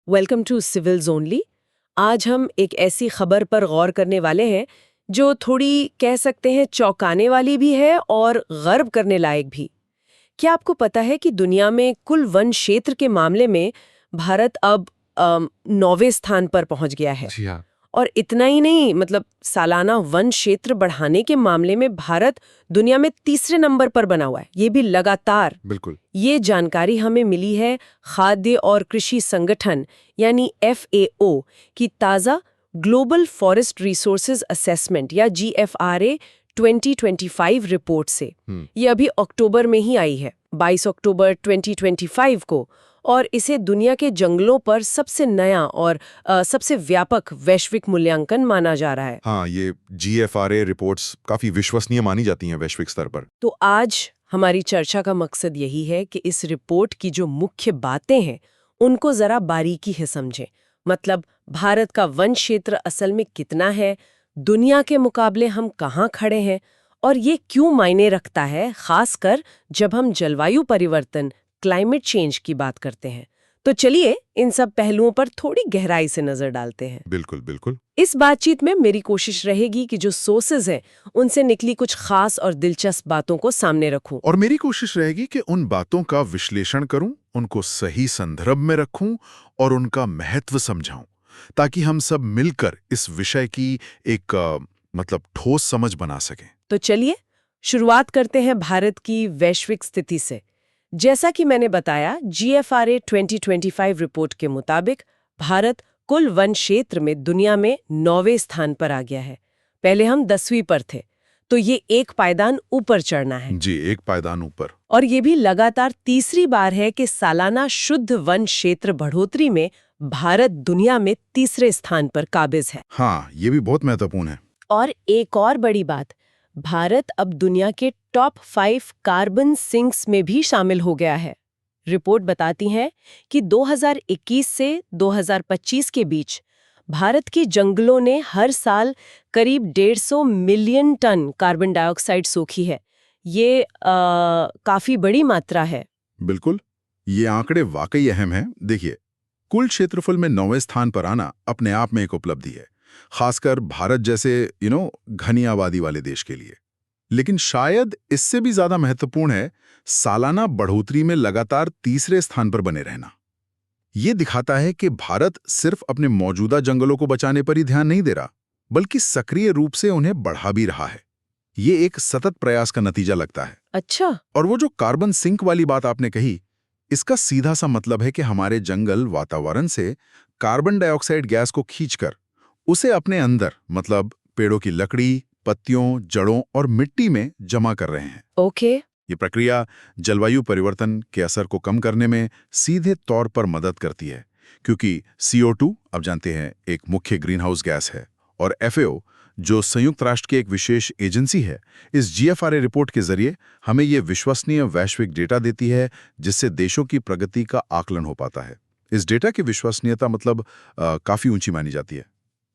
Welcome to civils only. आज हम एक ऐसी खबर पर गौर करने वाले हैं जो थोड़ी कह सकते हैं चौंकाने वाली भी है और गर्व करने लायक भी। क्या आपको पता है कि दुनिया में कुल वन क्षेत्र के मामले में भारत अब 9वें स्थान पर पहुंच गया है। जी हाँ। और इतना ही नहीं, मतलब सालाना वन क्षेत्र बढ़ाने के मामले में भारत दुनिया में तीसरे नंबर पर बना हुआ है, ये भी लगातार। बिल्कुल। ये जानकारी हमें मिली है खाद्य और कृषि संगठन यानी FAO की ताज़ा ग्लोबल फॉरेस्ट रिसोर्सेज असेसमेंट या GFRA 2025 रिपोर्ट से। ये अभी अक्टूबर में ही आई है, 22 अक्टूबर 2025 को, और इसे दुनिया के जंगलों पर सबसे नया और सबसे व्यापक वैश्विक मूल्यांकन माना जा रहा है। हाँ, ये GFRA रिपोर्ट्स काफी विश्वसनीय मानी जाती हैं वैश्विक स्तर पर। तो आज हमारी चर्चा का मकसद यही है कि इस रिपोर्ट की जो मुख्य बातें हैं उनको जरा बारीकी से समझें। मतलब भारत का वन क्षेत्र असल में कितना है, दुनिया के मुकाबले हम कहाँ खड़े हैं, और ये क्यों मायने रखता है, खासकर जब हम जलवायु परिवर्तन क्लाइमेट चेंज की बात करते हैं। तो चलिए इन सब पहलुओं पर थोड़ी गहराई से नजर डालते हैं। बिल्कुल बिल्कुल। इस बातचीत में मेरी कोशिश रहेगी कि जो सोर्सेज हैं उनसे निकली कुछ खास और दिलचस्प बातों को सामने रखूं। और मेरी कोशिश रहेगी कि उन बातों का विश्लेषण करूं, उनको सही संदर्भ में रखूं और उनका महत्व समझाऊं, ताकि हम सब मिलकर इस विषय की एक ठोस समझ बना सकें। तो चलिए शुरुआत करते हैं भारत की वैश्विक स्थिति से। जैसा कि मैंने बताया, GFRA 2025 रिपोर्ट के मुताबिक भारत कुल वन क्षेत्र में दुनिया में 9वें स्थान पर आ गया है। पहले हम 10वीं पर थे, तो ये एक पायदान ऊपर चढ़ना है। जी, एक पायदान ऊपर। और ये भी लगातार तीसरी बार है कि सालाना शुद्ध वन क्षेत्र बढ़ोतरी में भारत दुनिया में तीसरे स्थान पर काबिज है। हाँ, ये भी बहुत महत्वपूर्ण है। और एक और बड़ी बात, भारत अब दुनिया के टॉप 5 कार्बन सिंक्स में भी शामिल हो गया है। रिपोर्ट बताती है कि 2021 से 2025 के बीच भारत के जंगलों ने हर साल करीब 150 मिलियन टन कार्बन डाइऑक्साइड सोखी है। ये काफी बड़ी मात्रा है। बिल्कुल, ये आंकड़े वाकई अहम हैं। देखिए, कुल क्षेत्रफल में 9वें स्थान पर आना अपने आप में एक उपलब्धि है, खासकर भारत जैसे घनी आबादी वाले देश के लिए। लेकिन शायद इससे भी ज्यादा महत्वपूर्ण है सालाना बढ़ोतरी में लगातार तीसरे स्थान पर बने रहना। ये दिखाता है कि भारत सिर्फ अपने मौजूदा जंगलों को बचाने पर ही ध्यान नहीं दे रहा, बल्कि सक्रिय रूप से उन्हें बढ़ा भी रहा है। ये एक सतत प्रयास का नतीजा लगता है। अच्छा। और वो जो कार्बन सिंक वाली बात आपने कही, इसका सीधा सा मतलब है कि हमारे जंगल वातावरण से कार्बन डाइऑक्साइड गैस को खींचकर उसे अपने अंदर, मतलब पेड़ों की लकड़ी, पत्तियों, जड़ों और मिट्टी में जमा कर रहे हैं। ओके। ये प्रक्रिया जलवायु परिवर्तन के असर को कम करने में सीधे तौर पर मदद करती है, क्योंकि CO2 आप जानते हैं एक मुख्य ग्रीन हाउस गैस है, और FAO जो संयुक्त राष्ट्र की एक विशेष एजेंसी है, इस GFRA रिपोर्ट के जरिए हमें ये विश्वसनीय वैश्विक डेटा देती है, जिससे देशों की प्रगति का आकलन हो पाता है। इस डेटा की विश्वसनीयता काफी ऊंची मानी जाती है।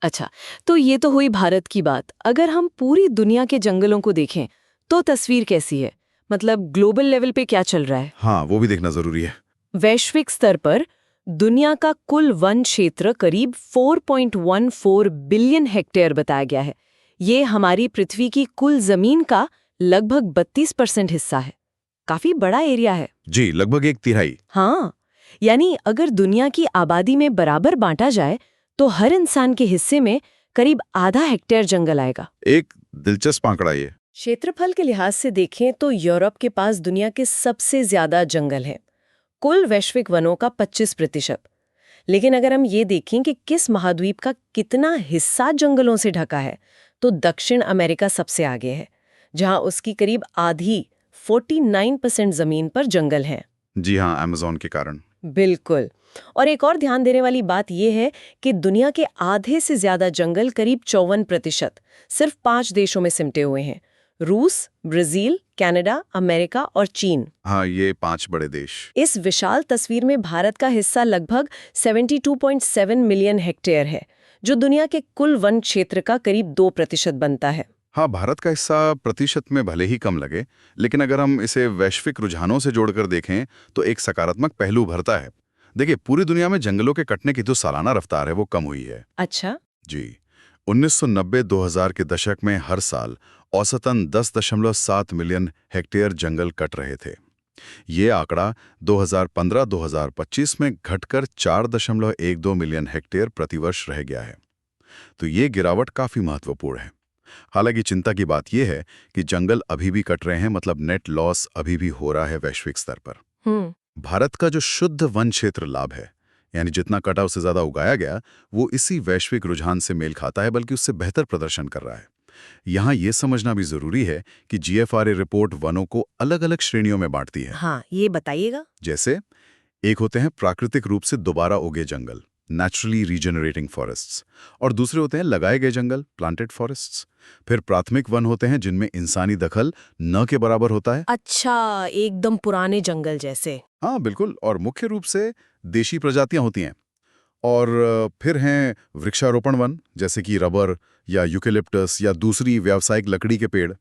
अच्छा, तो ये तो हुई भारत की बात। अगर हम पूरी दुनिया के जंगलों को देखें तो तस्वीर कैसी है? मतलब ग्लोबल लेवल पे क्या चल रहा है? हाँ, वो भी देखना जरूरी है। वैश्विक स्तर पर दुनिया का कुल वन क्षेत्र करीब 4.14 बिलियन हेक्टेयर बताया गया है। ये हमारी पृथ्वी की कुल जमीन का लगभग 32% हिस्सा है। काफी बड़ा एरिया है। जी, लगभग 1/3। हाँ, यानी अगर दुनिया की आबादी में बराबर बांटा जाए तो हर इंसान के हिस्से में करीब आधा हेक्टेयर जंगल आएगा। एक दिलचस्प आंकड़ा ये। क्षेत्रफल के लिहाज से देखें तो यूरोप के पास दुनिया के सबसे ज्यादा जंगल हैं, कुल वैश्विक वनों का 25%। लेकिन अगर हम ये देखें कि किस महाद्वीप का कितना हिस्सा जंगलों से ढका है, तो दक्षिण अमेरिका सबसे आगे है, जहां उसकी करीब आधी 49% जमीन पर जंगल हैं। जी हाँ, अमेज़न के कारण। बिल्कुल। और एक और ध्यान देने वाली बात यह है कि दुनिया के आधे से ज्यादा जंगल, करीब 54%, सिर्फ 5 देशों में सिमटे हुए हैं: रूस, ब्राजील, कनाडा, अमेरिका और चीन। हाँ, ये 5 बड़े देश। इस विशाल तस्वीर में भारत का हिस्सा लगभग 72.7 मिलियन हेक्टेयर है, जो दुनिया के कुल वन क्षेत्र का करीब 2% बनता है। हाँ, भारत का हिस्सा प्रतिशत में भले ही कम लगे, लेकिन अगर हम इसे वैश्विक रुझानों से जोड़कर देखें तो एक सकारात्मक पहलू उभरता है। देखिए, पूरी दुनिया में जंगलों के कटने की जो सालाना रफ्तार है वो कम हुई है। अच्छा। जी, 1990-2000 के दशक में हर साल औसतन 10.7 मिलियन हेक्टेयर जंगल कट रहे थे। ये आंकड़ा 2015-2025 में घटकर 4.12 मिलियन हेक्टेयर प्रतिवर्ष रह गया है। तो ये गिरावट काफी महत्वपूर्ण है। हालांकि चिंता की बात यह है कि जंगल अभी भी कट रहे हैं, मतलब नेट लॉस अभी भी हो रहा है वैश्विक स्तर पर। भारत का जो शुद्ध वन क्षेत्र लाभ है, यानी जितना कटा उससे ज्यादा उगाया गया, वो इसी वैश्विक रुझान से मेल खाता है, बल्कि उससे बेहतर प्रदर्शन कर रहा है। यहाँ ये समझना भी जरूरी है कि जीएफआरए रिपोर्ट वनों को अलग अलग श्रेणियों में बांटती है। हाँ, ये बताइएगा। जैसे एक होते हैं प्राकृतिक रूप से दोबारा उगे जंगल, नेचुरली रीजनरेटिंग फॉरेस्ट्स, और दूसरे होते हैं लगाए गए जंगल, प्लांटेड फॉरेस्ट्स। फिर प्राथमिक वन होते हैं जिनमें इंसानी दखल न के बराबर होता है। अच्छा, एकदम पुराने जंगल जैसे। हाँ बिल्कुल, और मुख्य रूप से देशी प्रजातियां होती हैं। और फिर हैं वृक्षारोपण वन, जैसे कि रबर या यूकेलिप्टस या दूसरी व्यावसायिक लकड़ी के पेड़।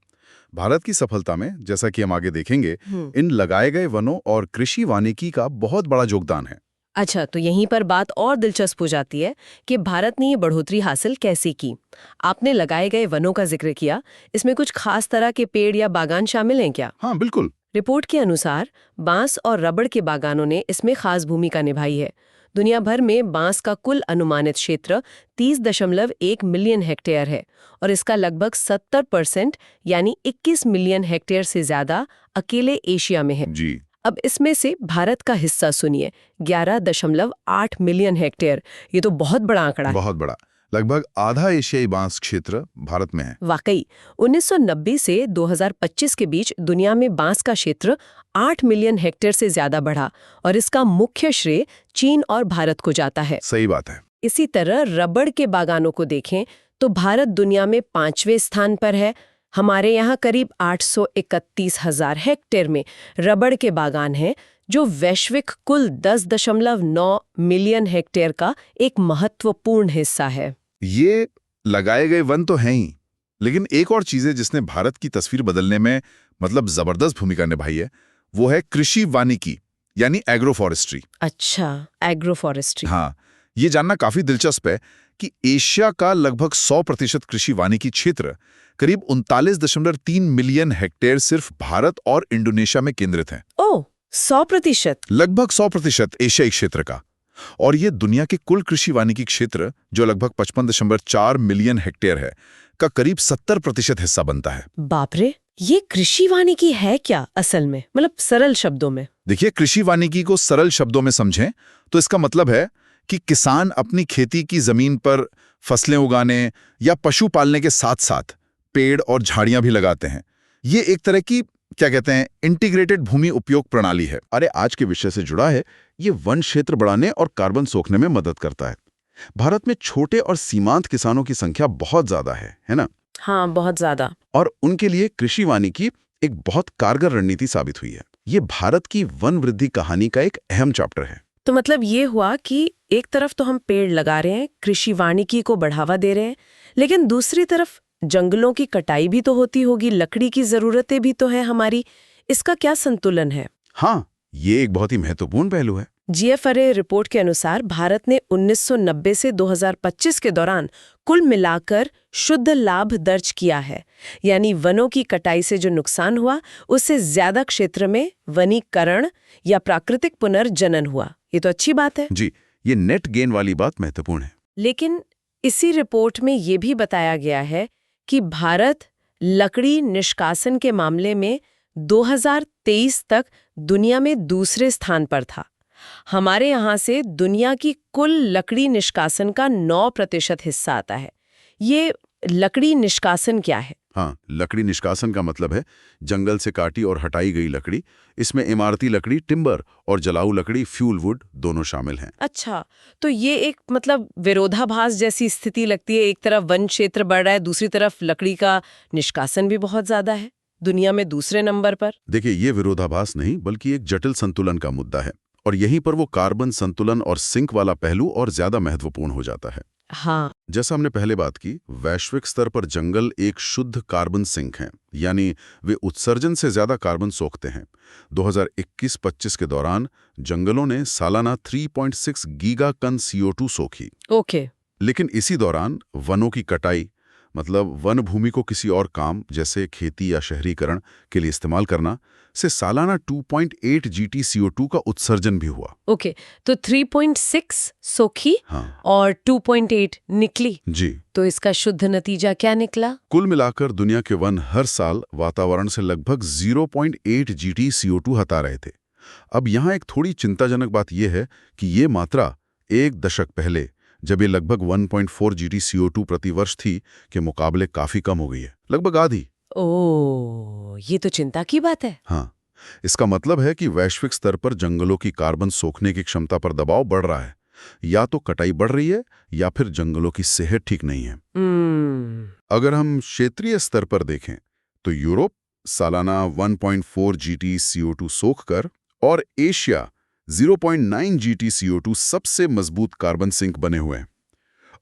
भारत की सफलता में, जैसा कि हम आगे देखेंगे, इन लगाए गए वनों और कृषि वानिकी का बहुत बड़ा योगदान है। अच्छा, तो यहीं पर बात और दिलचस्प हो जाती है कि भारत ने ये बढ़ोतरी हासिल कैसे की। आपने लगाए गए वनों का जिक्र किया, इसमें कुछ खास तरह के पेड़ या बागान शामिल हैं क्या? हाँ बिल्कुल। रिपोर्ट के अनुसार बांस और रबड़ के बागानों ने इसमें खास भूमिका निभाई है। दुनिया भर में बांस का कुल अनुमानित क्षेत्र 30.1 मिलियन हेक्टेयर है और इसका लगभग 70% यानी 21 मिलियन हेक्टेयर से ज्यादा अकेले एशिया में है। जी। अब इसमें से भारत का हिस्सा सुनिए, 11.8 मिलियन हेक्टेयर। ये तो बहुत बड़ा आंकड़ा है। बहुत बड़ा, लगभग आधा एशियाई बांस क्षेत्र भारत में है। वाकई 1990 से 2025 के बीच दुनिया में बांस का क्षेत्र 8 मिलियन हेक्टेयर से ज्यादा बढ़ा और इसका मुख्य श्रेय चीन और भारत को जाता है। सही बात है। इसी तरह रबड़ के बागानों को देखें तो भारत दुनिया में 5वें स्थान पर है। हमारे यहाँ करीब 831,000 हेक्टेयर में रबड़ के बागान हैं, जो वैश्विक कुल 10.9 मिलियन हेक्टेयर का एक महत्वपूर्ण हिस्सा है। ये लगाए गए वन तो हैं ही, लेकिन एक और चीज है जिसने भारत की तस्वीर बदलने में मतलब जबरदस्त भूमिका निभाई है, वो है कृषि वानिकी, यानी एग्रो फॉरेस्ट्री। अच्छा, एग्रो फॉरेस्ट्री। हाँ, ये जानना काफी दिलचस्प है कि एशिया का लगभग 100% कृषि वानिकी क्षेत्र, करीब 39.3 मिलियन हेक्टेयर, सिर्फ भारत और इंडोनेशिया में केंद्रित है। ओह, 100%? लगभग 100% एशियाई क्षेत्र का। और ये दुनिया के कुल कृषि वानिकी क्षेत्र, जो लगभग 55.4 मिलियन हेक्टेयर है, का करीब 70% हिस्सा बनता है। बाप रे, ये कृषि वानिकी है क्या असल में, मतलब सरल शब्दों में? देखिए, कृषि वानिकी को सरल शब्दों में समझें तो इसका मतलब है कि किसान अपनी खेती की जमीन पर फसलें उगाने या पशु पालने के साथ साथ पेड़ और झाड़ियां भी लगाते हैं। ये एक तरह की, क्या कहते हैं, इंटीग्रेटेड भूमि उपयोग प्रणाली है। अरे, आज के विषय से जुड़ा है। ये वन क्षेत्र बढ़ाने और कार्बन सोखने में मदद करता है। भारत में छोटे और सीमांत किसानों की संख्या बहुत ज्यादा है ना? हाँ, बहुत ज्यादा। और उनके लिए कृषि वानिकी एक बहुत कारगर रणनीति साबित हुई है। ये भारत की वन वृद्धि कहानी का एक अहम चैप्टर है। तो मतलब ये हुआ कि एक तरफ तो हम पेड़ लगा रहे हैं, कृषि वानिकी को बढ़ावा दे रहे हैं, लेकिन दूसरी तरफ जंगलों की कटाई भी तो होती होगी, लकड़ी की जरूरतें भी तो है हमारी। इसका क्या संतुलन है? हाँ, ये एक बहुत ही महत्वपूर्ण पहलू है। जीएफआरए रिपोर्ट के अनुसार भारत ने 1990 से 2025 के दौरान कुल मिलाकर शुद्ध लाभ दर्ज किया है, यानी वनों की कटाई से जो नुकसान हुआ उससे ज्यादा क्षेत्र में वनीकरण या प्राकृतिक पुनर्जनन हुआ। ये तो अच्छी बात है। जी, ये नेट गेन वाली बात महत्वपूर्ण है। लेकिन इसी रिपोर्ट में ये भी बताया गया है कि भारत लकड़ी निष्कासन के मामले में 2023 तक दुनिया में दूसरे स्थान पर था। हमारे यहाँ से दुनिया की कुल लकड़ी निष्कासन का 9% हिस्सा आता है। ये लकड़ी निष्कासन क्या है? हाँ, लकड़ी निष्कासन का मतलब है जंगल से काटी और हटाई गई लकड़ी। इसमें इमारती लकड़ी टिम्बर और जलाऊ लकड़ी फ्यूल वुड दोनों शामिल हैं। अच्छा, तो ये एक मतलब विरोधाभास जैसी स्थिति लगती है। एक तरफ वन क्षेत्र बढ़ रहा है, दूसरी तरफ लकड़ी का निष्कासन भी बहुत ज्यादा है, दुनिया में दूसरे नंबर पर। देखिए, ये विरोधाभास नहीं बल्कि एक जटिल संतुलन का मुद्दा है, और यहीं पर वो कार्बन संतुलन और सिंक वाला पहलू और ज्यादा महत्वपूर्ण हो जाता है। हाँ। जैसा हमने पहले बात की, वैश्विक स्तर पर जंगल एक शुद्ध कार्बन सिंक हैं, यानी वे उत्सर्जन से ज्यादा कार्बन सोखते हैं। 2021-25 के दौरान जंगलों ने सालाना 3.6 गीगा टन CO2 सोखी। ओके। लेकिन इसी दौरान वनों की कटाई, मतलब वन भूमि को किसी और काम जैसे खेती या शहरीकरण के लिए इस्तेमाल करना, से सालाना 2.8 GT CO2 का उत्सर्जन भी हुआ। ओके, तो 3.6 सोखी हाँ और 2.8 निकली। जी। तो इसका शुद्ध नतीजा क्या निकला? कुल मिलाकर दुनिया के वन हर साल वातावरण से लगभग 0.8 GT CO2 हटा रहे थे। अब यहाँ एक थोड़ी चिंताजनक बात यह है कि ये मात्रा एक दशक पहले, जब ये लगभग 1.4 GT CO2 प्रति वर्ष थी, के मुकाबले काफी कम हो गई है, लगभग आधी। ओह, ये तो चिंता की बात है। हाँ, इसका मतलब है कि वैश्विक स्तर पर जंगलों की कार्बन सोखने की क्षमता पर दबाव बढ़ रहा है। या तो कटाई बढ़ रही है या फिर जंगलों की सेहत ठीक नहीं है। अगर हम क्षेत्रीय स्तर पर देखें तो यूरोप सालाना 1.4 GT CO2 सोखकर और एशिया 0.9 GT CO2 सबसे मजबूत कार्बन सिंक बने हुए हैं।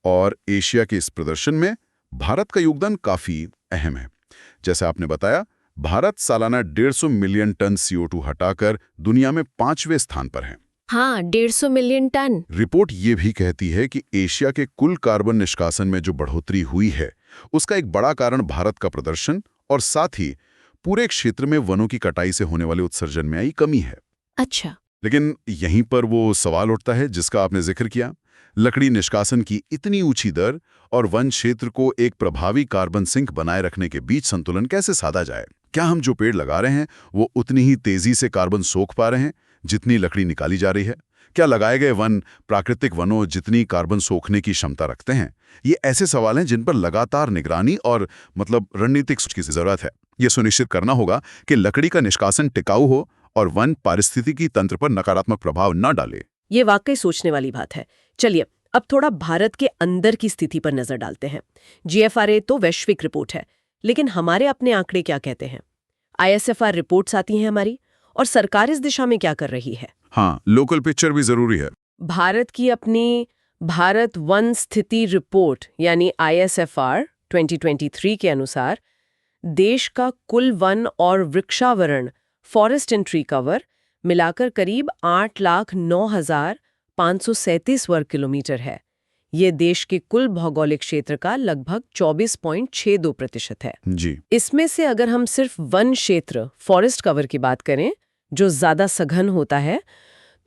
और एशिया के इस प्रदर्शन में भारत का योगदान काफी अहम है। जैसे आपने बताया, भारत सालाना 150 मिलियन टन CO2 हटाकर दुनिया में 5वें स्थान पर है। हाँ, 150 मिलियन टन। रिपोर्ट ये भी कहती है कि एशिया के कुल कार्बन निष्कासन में जो बढ़ोतरी हुई है, उसका एक बड़ा कारण भारत का प्रदर्शन और साथ ही पूरे क्षेत्र में वनों की कटाई से होने वाले उत्सर्जन में आई कमी है। अच्छा। लेकिन यहीं पर वो सवाल उठता है जिसका आपने जिक्र किया, लकड़ी निष्कासन की इतनी ऊंची दर और वन क्षेत्र को एक प्रभावी कार्बन सिंक बनाए रखने के बीच संतुलन कैसे साधा जाए? क्या हम जो पेड़ लगा रहे हैं वो उतनी ही तेजी से कार्बन सोख पा रहे हैं जितनी लकड़ी निकाली जा रही है? क्या लगाए गए वन प्राकृतिक वनों जितनी कार्बन सोखने की क्षमता रखते हैं? ये ऐसे सवाल हैं जिन पर लगातार निगरानी और रणनीतिक सोच की जरूरत है। ये सुनिश्चित करना होगा कि लकड़ी का निष्कासन टिकाऊ हो और वन पारिस्थितिकी तंत्र पर नकारात्मक प्रभाव न डाले। ये वाकई सोचने वाली बात है। चलिए, अब थोड़ा भारत के अंदर की स्थिति पर नजर डालते हैं। GFRA तो वैश्विक रिपोर्ट है, लेकिन हमारे अपने आंकड़े क्या कहते हैं? ISFR रिपोर्ट्स आती हैं हमारी, और सरकार इस दिशा में क्या कर रही है? हाँ, लोकल पिक्चर भी जरूरी है। भारत की अपनी भारत वन स्थिति रिपोर्ट यानी ISFR 2023 के अनुसार देश का कुल वन और वृक्षावरण फॉरेस्ट एंड ट्री कवर मिलाकर करीब 8,09,537 वर्ग किलोमीटर है। ये देश के कुल भौगोलिक क्षेत्र का लगभग 24.62% है। जी। इसमें से अगर हम सिर्फ वन क्षेत्र फॉरेस्ट कवर की बात करें, जो ज्यादा सघन होता है,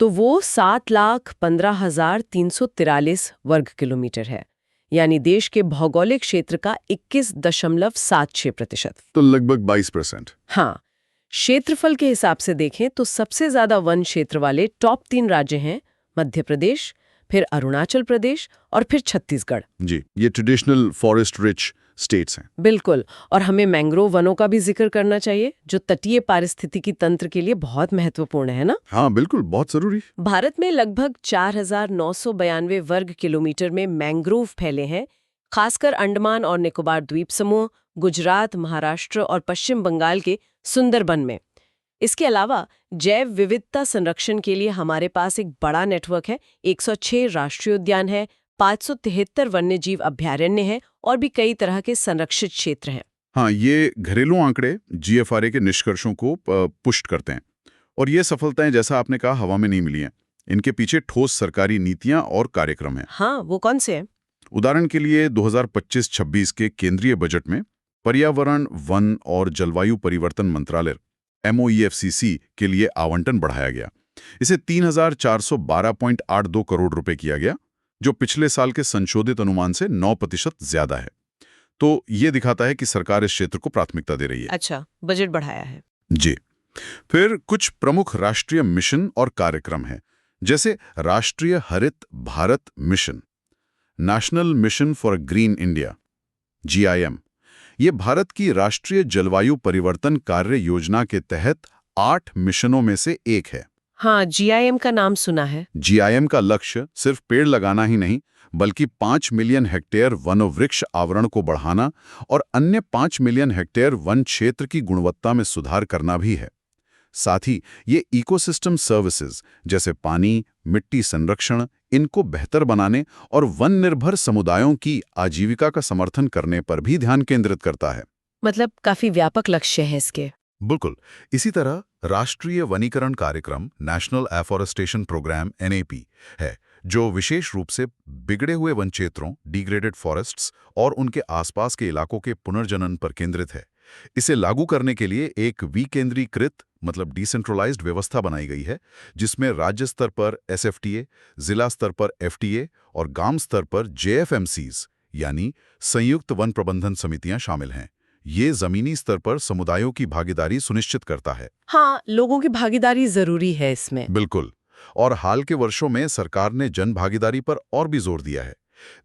तो वो 7,15,343 वर्ग किलोमीटर है, यानी देश के भौगोलिक क्षेत्र का 21.76%। तो लगभग 22%। हाँ, क्षेत्रफल के हिसाब से देखें तो सबसे ज्यादा वन क्षेत्र वाले टॉप 3 राज्य हैं मध्य प्रदेश, फिर अरुणाचल प्रदेश और फिर छत्तीसगढ़। जी, ये ट्रेडिशनल फॉरेस्ट रिच स्टेट्स हैं। बिल्कुल, और हमें मैंग्रोव वनों का भी जिक्र करना चाहिए, जो तटीय पारिस्थितिकी तंत्र के लिए बहुत महत्वपूर्ण है ना? हाँ बिल्कुल, बहुत जरूरी। भारत में लगभग 4,992 वर्ग किलोमीटर में मैंग्रोव फैले हैं, खासकर अंडमान और निकोबार द्वीप समूह, गुजरात, महाराष्ट्र और पश्चिम बंगाल के सुंदरबन में। इसके अलावा जैव विविधता संरक्षण के लिए हमारे पास एक बड़ा नेटवर्क है। 106 राष्ट्रीय उद्यान है, 573 वन्यजीव अभयारण्य हैं और भी कई तरह के संरक्षित क्षेत्र हैं। हाँ, ये घरेलू आंकड़े GFRA के निष्कर्षों को पुष्ट करते हैं। और ये सफलताएं, जैसा आपने कहा, हवा में नहीं मिली हैं। इनके पीछे ठोस सरकारी नीतियां और कार्यक्रम हैं। हाँ, वो कौन से हैं? उदाहरण के लिए 2025-26 के केंद्रीय बजट में पर्यावरण, वन और जलवायु परिवर्तन मंत्रालय MOEFCC के लिए आवंटन बढ़ाया गया। इसे 3,412.82 करोड़ रुपए किया गया, जो पिछले साल के संशोधित अनुमान से 9% ज्यादा है। तो ये दिखाता है कि सरकार इस क्षेत्र को प्राथमिकता दे रही है। अच्छा, बजट बढ़ाया है। जी। फिर कुछ प्रमुख राष्ट्रीय मिशन और कार्यक्रम हैं, जैसे राष्ट्रीय हरित Bharat mission, national mission for green India GIM। ये भारत की राष्ट्रीय जलवायु परिवर्तन कार्य योजना के तहत 8 मिशनों में से एक है। हाँ, GIM का नाम सुना है। GIM का लक्ष्य सिर्फ पेड़ लगाना ही नहीं, बल्कि 5 मिलियन हेक्टेयर वन वृक्ष आवरण को बढ़ाना और अन्य 5 मिलियन हेक्टेयर वन क्षेत्र की गुणवत्ता में सुधार करना भी है। साथ ही ये इकोसिस्टम सर्विसेज जैसे पानी, मिट्टी संरक्षण, इनको बेहतर बनाने और वन निर्भर समुदायों की आजीविका का समर्थन करने पर भी ध्यान केंद्रित करता है। मतलब काफी व्यापक लक्ष्य है इसके। बिल्कुल। इसी तरह राष्ट्रीय वनीकरण कार्यक्रम नेशनल एफॉरेस्टेशन प्रोग्राम NAP है, जो विशेष रूप से बिगड़े हुए वन क्षेत्रों, डिग्रेडेड फॉरेस्ट्स और उनके आसपास के इलाकों के पुनर्जनन पर केंद्रित है। इसे लागू करने के लिए एक विकेंद्रीकृत मतलब डिसेंट्रलाइज्ड व्यवस्था बनाई गई है, जिसमें राज्य स्तर पर SFTA, जिला स्तर पर FTA और गांव स्तर पर JFMCs यानी संयुक्त वन प्रबंधन समितियां शामिल हैं। ये जमीनी स्तर पर समुदायों की भागीदारी सुनिश्चित करता है। हाँ, लोगों की भागीदारी जरूरी है इसमें। बिल्कुल। और हाल के वर्षों में सरकार ने जन भागीदारी पर और भी जोर दिया है।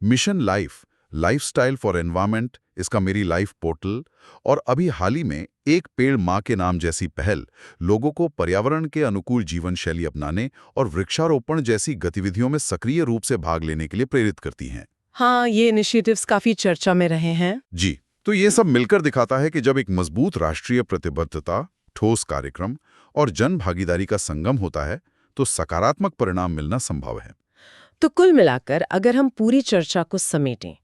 Mission life, lifestyle for environment, इसका मेरी लाइफ पोर्टल और अभी हाल ही में एक पेड़ माँ के नाम जैसी पहल लोगों को पर्यावरण के अनुकूल जीवन शैली अपनाने और वृक्षारोपण जैसी गतिविधियों में सक्रिय रूप से भाग लेने के लिए प्रेरित करती हैं। हाँ, ये इनिशिएटिव्स काफी चर्चा में रहे हैं। जी, तो ये सब मिलकर दिखाता है कि जब एक मजबूत राष्ट्रीय प्रतिबद्धता, ठोस कार्यक्रम और जन भागीदारी का संगम होता है तो सकारात्मक परिणाम मिलना संभव है। तो कुल मिलाकर अगर हम पूरी चर्चा को समेटें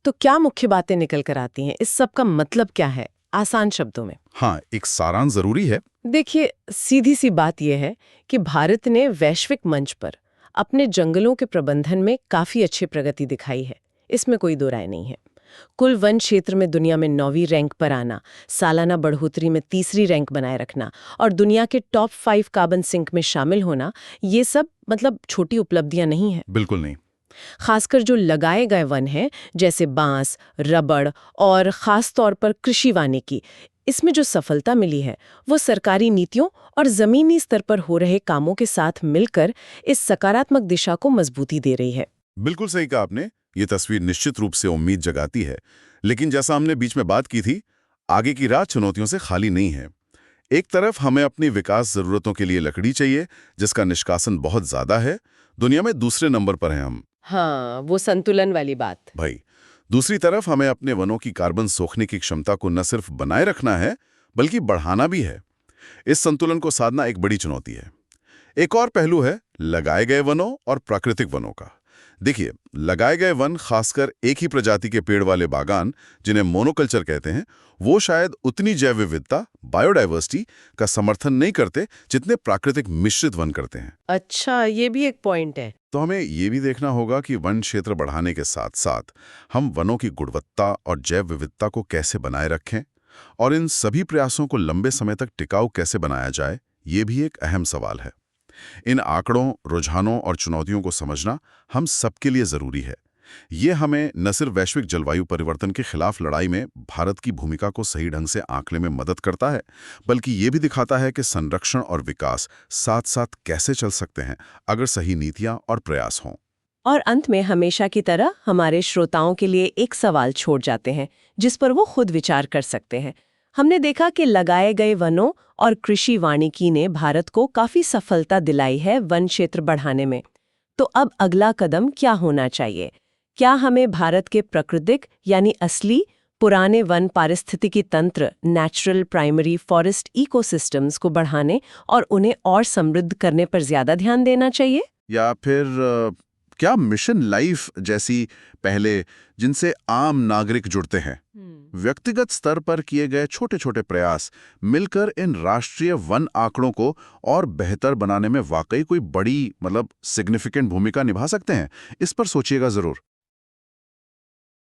तो क्या मुख्य बातें निकल कर आती हैं? इस सब का मतलब क्या है आसान शब्दों में? हाँ, एक सारांश जरूरी है। देखिए, सीधी सी बात यह है कि भारत ने वैश्विक मंच पर अपने जंगलों के प्रबंधन में काफी अच्छी प्रगति दिखाई है, इसमें कोई दो राय नहीं है। कुल वन क्षेत्र में दुनिया में 9वीं रैंक पर आना, सालाना बढ़ोतरी में 3री रैंक बनाए रखना और दुनिया के टॉप 5 कार्बन सिंक में शामिल होना, ये सब मतलब छोटी उपलब्धियां नहीं है। बिल्कुल नहीं। खासकर जो लगाए गए वन हैं जैसे बांस, रबड़ और खास तौर पर कृषि वानिकी, इसमें जो सफलता मिली है वो सरकारी नीतियों और जमीनी स्तर पर हो रहे कामों के साथ मिलकर इस सकारात्मक दिशा को मजबूती दे रही है। बिल्कुल सही कहा आपने। ये तस्वीर निश्चित रूप से उम्मीद जगाती है, लेकिन जैसा हमने बीच में बात की थी, आगे की राह चुनौतियों से खाली नहीं है। एक तरफ हमें अपनी विकास जरूरतों के लिए लकड़ी चाहिए, जिसका निष्कासन बहुत ज्यादा है। दुनिया में दूसरे नंबर पर हैं हम। हाँ, वो संतुलन वाली बात। भाई, दूसरी तरफ हमें अपने वनों की कार्बन सोखने की क्षमता को न सिर्फ बनाए रखना है, बल्कि बढ़ाना भी है। इस संतुलन को साधना एक बड़ी चुनौती है। एक और पहलू है लगाए गए वनों और प्राकृतिक वनों का। देखिए, लगाए गए वन, खासकर एक ही प्रजाति के पेड़ वाले बागान जिन्हें मोनोकल्चर कहते हैं, वो शायद उतनी जैव विविधता, बायोडाइवर्सिटी का समर्थन नहीं करते जितने प्राकृतिक मिश्रित वन करते हैं। अच्छा, ये भी एक पॉइंट है। तो हमें ये भी देखना होगा कि वन क्षेत्र बढ़ाने के साथ साथ हम वनों की गुणवत्ता और जैव विविधता को कैसे बनाए रखें और इन सभी प्रयासों को लंबे समय तक टिकाऊ कैसे बनाया जाए, ये भी एक अहम सवाल है। इन आंकड़ों, रुझानों और चुनौतियों को समझना हम सबके लिए जरूरी है। ये हमें न सिर्फ वैश्विक जलवायु परिवर्तन के खिलाफ लड़ाई में भारत की भूमिका को सही ढंग से आंकने में मदद करता है, बल्कि ये भी दिखाता है कि संरक्षण और विकास साथ साथ कैसे चल सकते हैं अगर सही नीतियां और प्रयास हों। और अंत में हमेशा की तरह हमारे श्रोताओं के लिए एक सवाल छोड़ जाते हैं जिस पर वो खुद विचार कर सकते हैं। हमने देखा कि लगाए गए वनों और कृषि वानिकी ने भारत को काफी सफलता दिलाई है वन क्षेत्र बढ़ाने में। तो अब अगला कदम क्या होना चाहिए? क्या हमें भारत के प्राकृतिक यानी असली पुराने वन पारिस्थितिकी तंत्र, नेचुरल प्राइमरी फॉरेस्ट इकोसिस्टम्स को बढ़ाने और उन्हें और समृद्ध करने पर ज्यादा ध्यान देना चाहिए? या फिर क्या मिशन लाइफ जैसी पहले, जिनसे आम नागरिक जुड़ते हैं, व्यक्तिगत स्तर पर किए गए छोटे छोटे प्रयास मिलकर इन राष्ट्रीय वन आंकड़ों को और बेहतर बनाने में वाकई कोई बड़ी सिग्निफिकेंट भूमिका निभा सकते हैं? इस पर सोचिएगा जरूर।